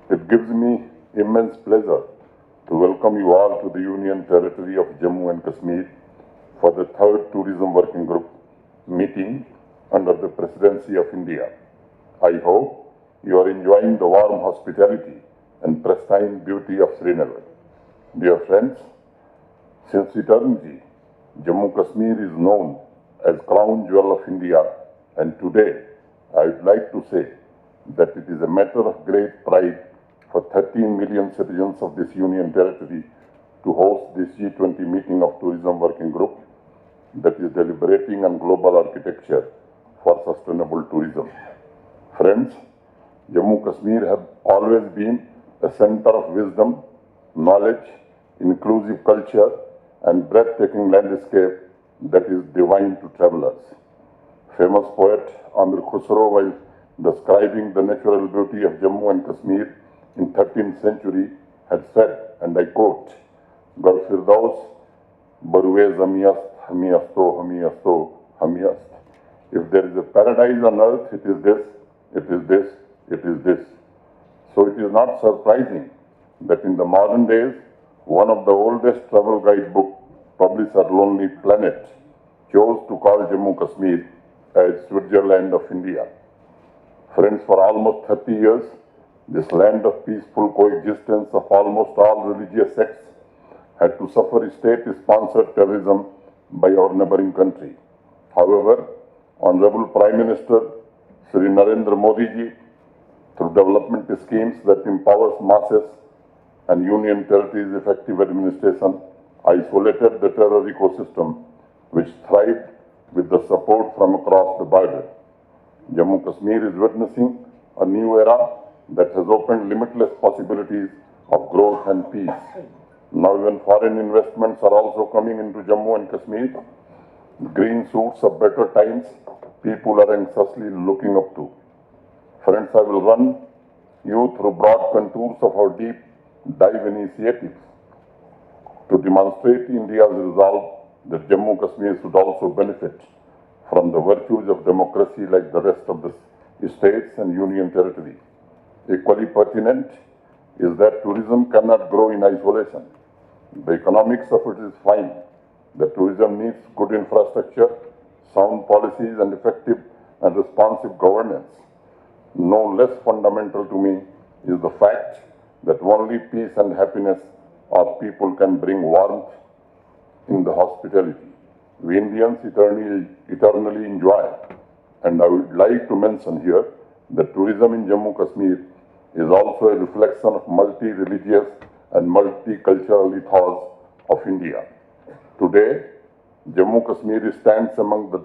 It gives me immense pleasure to welcome you all to the Union Territory of Jammu and Kashmir for the third Tourism Working Group meeting under the Presidency of India. I hope you are enjoying the warm hospitality and pristine beauty of Srinagar. Dear friends, since eternity, Jammu Kashmir is known as crown jewel of India, and today I would like to say that it is a matter of great pride for 13 million citizens of this Union Territory to host this G20 meeting of Tourism Working Group that is deliberating on global architecture for sustainable tourism. Friends, Jammu Kashmir has always been a center of wisdom, knowledge, inclusive culture, and breathtaking landscape that is divine to travelers. Famous poet Amir Khusro, while describing the natural beauty of Jammu and Kashmir in 13th century, had said, and I quote, "Gar Firdaus barwe zamiyast hamiyasto hamiyasto hamiyast." If there is a paradise on earth, it is this, it is this, it is this. So it is not surprising that in the modern days, one of the oldest travel guidebook, publisher Lonely Planet, chose to call Jammu Kashmir as Switzerland of India. Friends, for almost 30 years, this land of peaceful coexistence of almost all religious sects had to suffer state-sponsored terrorism by our neighboring country. However, Honorable Prime Minister Shri Narendra Modi ji, through development schemes that empowers masses and Union Territories' effective administration, isolated the terror ecosystem which thrived with the support from across the border. Jammu Kashmir is witnessing a new era that has opened limitless possibilities of growth and peace. Now even foreign investments are also coming into Jammu and Kashmir. Green shoots of better times people are anxiously looking up to. Friends, I will run you through broad contours of our deep dive initiatives to demonstrate India's resolve that Jammu Kashmir should also benefit from the virtues of democracy like the rest of the states and Union Territory. Equally pertinent is that tourism cannot grow in isolation. The economics of it is fine. The tourism needs good infrastructure, sound policies, and effective and responsive governance. No less fundamental to me is the fact that only peace and happiness of people can bring warmth in the hospitality we Indians eternally enjoy. And I would like to mention here that tourism in Jammu Kashmir is also a reflection of multi-religious and multicultural ethos of India. Today, Jammu Kashmir stands among the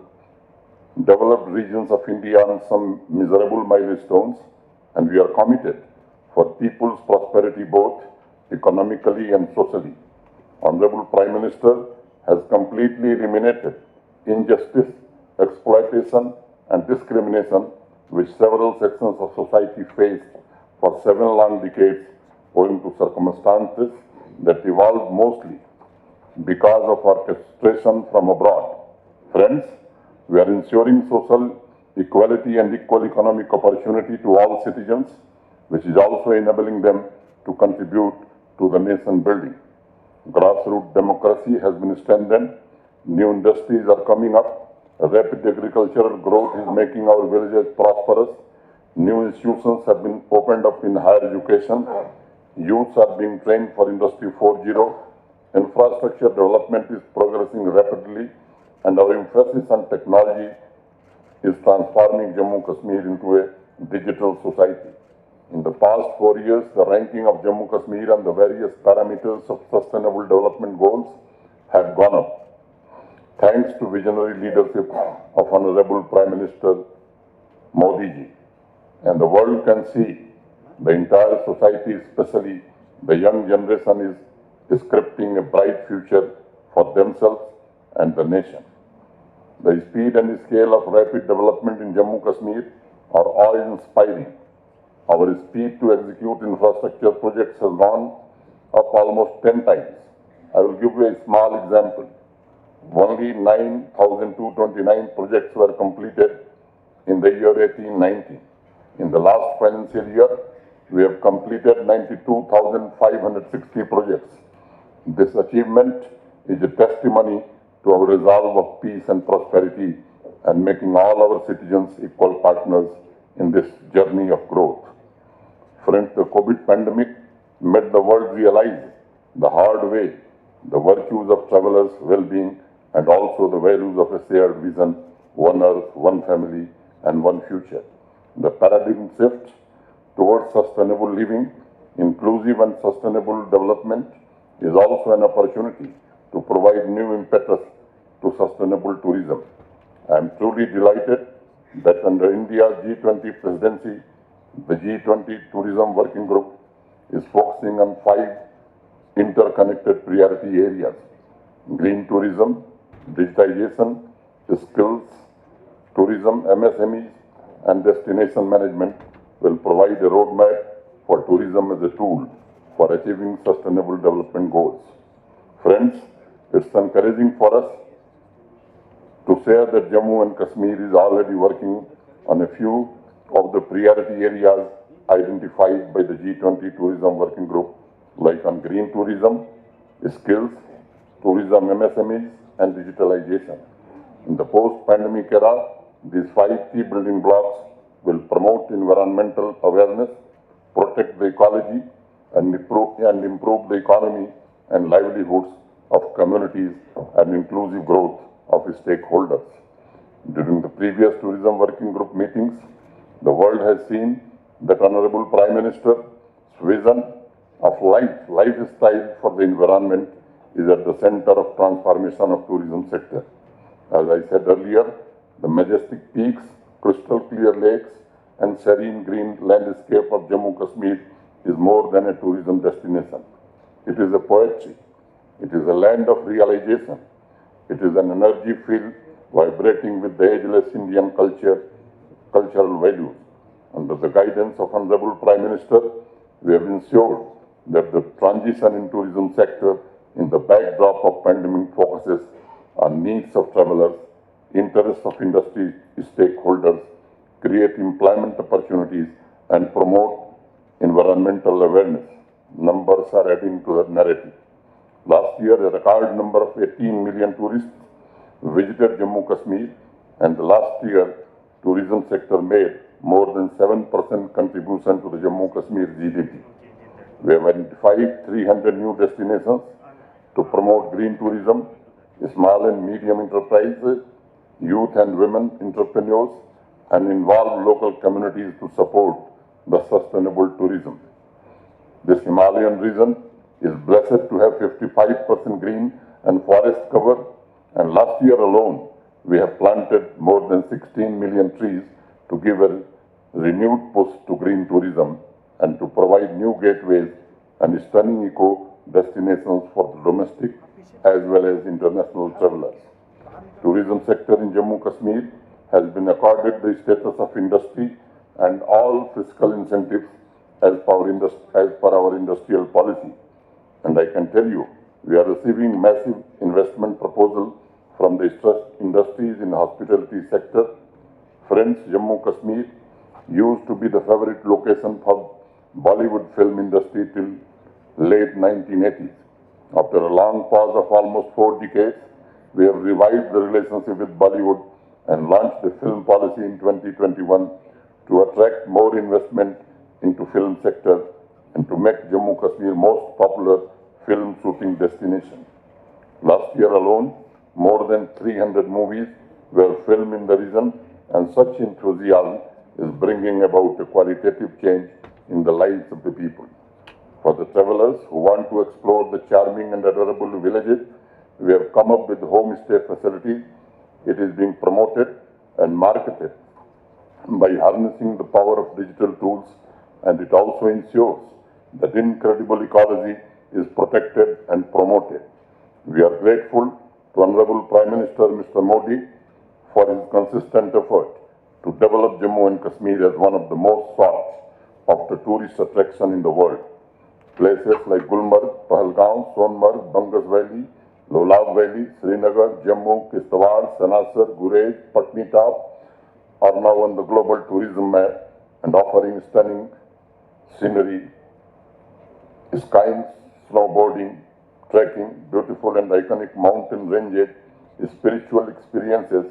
developed regions of India on some miserable milestones, and we are committed for people's prosperity both economically and socially. Honorable Prime Minister has completely eliminated injustice, exploitation, and discrimination which several sections of society faced for 7 long decades owing to circumstances that evolved mostly because of orchestration from abroad. Friends, we are ensuring social equality and equal economic opportunity to all citizens, which is also enabling them to contribute to the nation building. Grassroots democracy has been strengthened, new industries are coming up, rapid agricultural growth is making our villages prosperous, new institutions have been opened up in higher education, youths are being trained for Industry 4.0, infrastructure development is progressing rapidly, and our emphasis on technology is transforming Jammu Kashmir into a digital society. In the past 4 years, the ranking of Jammu Kashmir on the various parameters of sustainable development goals have gone up, thanks to visionary leadership of Honorable Prime Minister Modi ji. And the world can see, the entire society, especially the young generation, is scripting a bright future for themselves and the nation. The speed and scale of rapid development in Jammu Kashmir are awe-inspiring. Our speed to execute infrastructure projects has gone up almost 10 times. I will give you a small example. Only 9,229 projects were completed in the year 18-19. In the last financial year, we have completed 92,560 projects. This achievement is a testimony to our resolve of peace and prosperity and making all our citizens equal partners in this journey of growth. Friends, the COVID pandemic made the world realize the hard way the virtues of travelers' well-being and also the values of a shared vision, one earth, one family, and one future. The paradigm shift towards sustainable living, inclusive and sustainable development is also an opportunity to provide new impetus to sustainable tourism. I am truly delighted that under India's G20 presidency, the G20 Tourism Working Group is focusing on 5 interconnected priority areas: green tourism, digitization, skills, tourism, MSMEs, and destination management will provide a roadmap for tourism as a tool for achieving sustainable development goals. Friends, it's encouraging for us to share that Jammu and Kashmir is already working on a few of the priority areas identified by the G20 Tourism Working Group, like on green tourism, skills, tourism MSMEs, and digitalization. In the post-pandemic era, these 5 key building blocks will promote environmental awareness, protect the ecology, and improve the economy and livelihoods of communities and inclusive growth of stakeholders. During the previous Tourism Working Group meetings, the world has seen that Honorable Prime Minister's vision of lifestyle for the environment is at the center of transformation of tourism sector. As I said earlier, the majestic peaks, crystal clear lakes, and serene green landscape of Jammu Kashmir is more than a tourism destination. It is a poetry. It is a land of realization. It is an energy field vibrating with the ageless Indian cultural values. Under the guidance of Honorable Prime Minister, we have ensured that the transition in tourism sector in the backdrop of pandemic focuses on needs of travelers, interests of industry stakeholders, create employment opportunities, and promote environmental awareness. Numbers are adding to the narrative. Last year, a record number of 18 million tourists visited Jammu Kashmir, and last year, tourism sector made more than 7% contribution to the Jammu Kashmir GDP. We have identified 300 new destinations to promote green tourism, small and medium enterprises, youth and women entrepreneurs, and involve local communities to support the sustainable tourism. This Himalayan region is blessed to have 55% green and forest cover, and last year alone, we have planted more than 16 million trees to give a renewed push to green tourism and to provide new gateways and stunning eco destinations for the domestic as well as international travelers. Tourism sector in Jammu Kashmir has been accorded the status of industry and all fiscal incentives as per our industrial policy. And I can tell you, we are receiving massive investment proposal from the industries in hospitality sector. Friends, Jammu Kashmir used to be the favorite location for Bollywood film industry till late 1980s. After a long pause of almost 4 decades, we have revived the relationship with Bollywood and launched a film policy in 2021 to attract more investment into film sector and to make Jammu Kashmir most popular film shooting destination. Last year alone, more than 300 movies were filmed in the region, and such enthusiasm is bringing about a qualitative change in the lives of the people. For the travelers who want to explore the charming and adorable villages, we have come up with homestay facilities. It is being promoted and marketed by harnessing the power of digital tools, and it also ensures that incredible ecology is protected and promoted. We are grateful to Honorable Prime Minister Mr. Modi for his consistent effort to develop Jammu and Kashmir as one of the most sought after tourist attraction in the world. Places like Gulmarg, Pahalgaon, Sonmarg, Bangas Valley, Lolab Valley, Srinagar, Jammu, Kishtawar, Sanasar, Gurez, Patnitop are now on the global tourism map and offering stunning scenery, skiing, snowboarding, trekking, beautiful and iconic mountain ranges, spiritual experiences,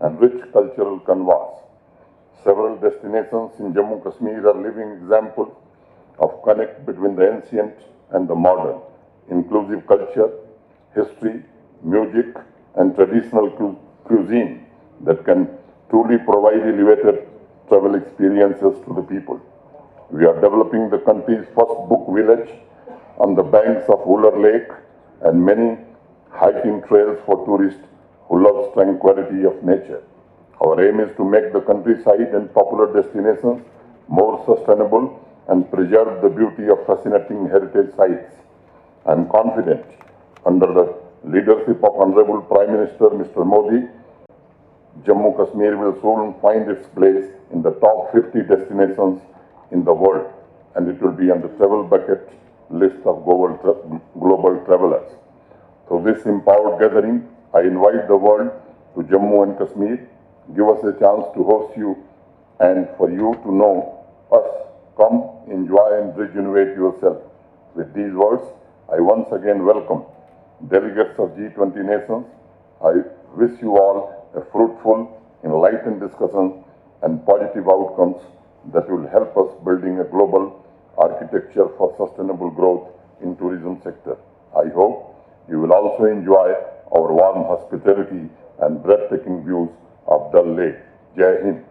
and rich cultural canvas. Several destinations in Jammu Kashmir are living examples of connect between the ancient and the modern, inclusive culture, history, music, and traditional cuisine that can truly provide elevated travel experiences to the people. We are developing the country's first book village on the banks of Uller Lake and many hiking trails for tourists who love tranquility of nature. Our aim is to make the countryside and popular destinations more sustainable and preserve the beauty of fascinating heritage sites. I am confident, under the leadership of Honorable Prime Minister Mr. Modi, Jammu Kashmir will soon find its place in the top 50 destinations in the world, and it will be on the travel bucket list of global travelers. Through this empowered gathering, I invite the world to Jammu and Kashmir. Give us a chance to host you and for you to know us. Come, enjoy and rejuvenate yourself. With these words, I once again welcome delegates of G20 nations. I wish you all a fruitful, enlightened discussion and positive outcomes that will help us building a global architecture for sustainable growth in tourism sector. I hope you will also enjoy our warm hospitality and breathtaking views of Dal Lake. Jai Hind.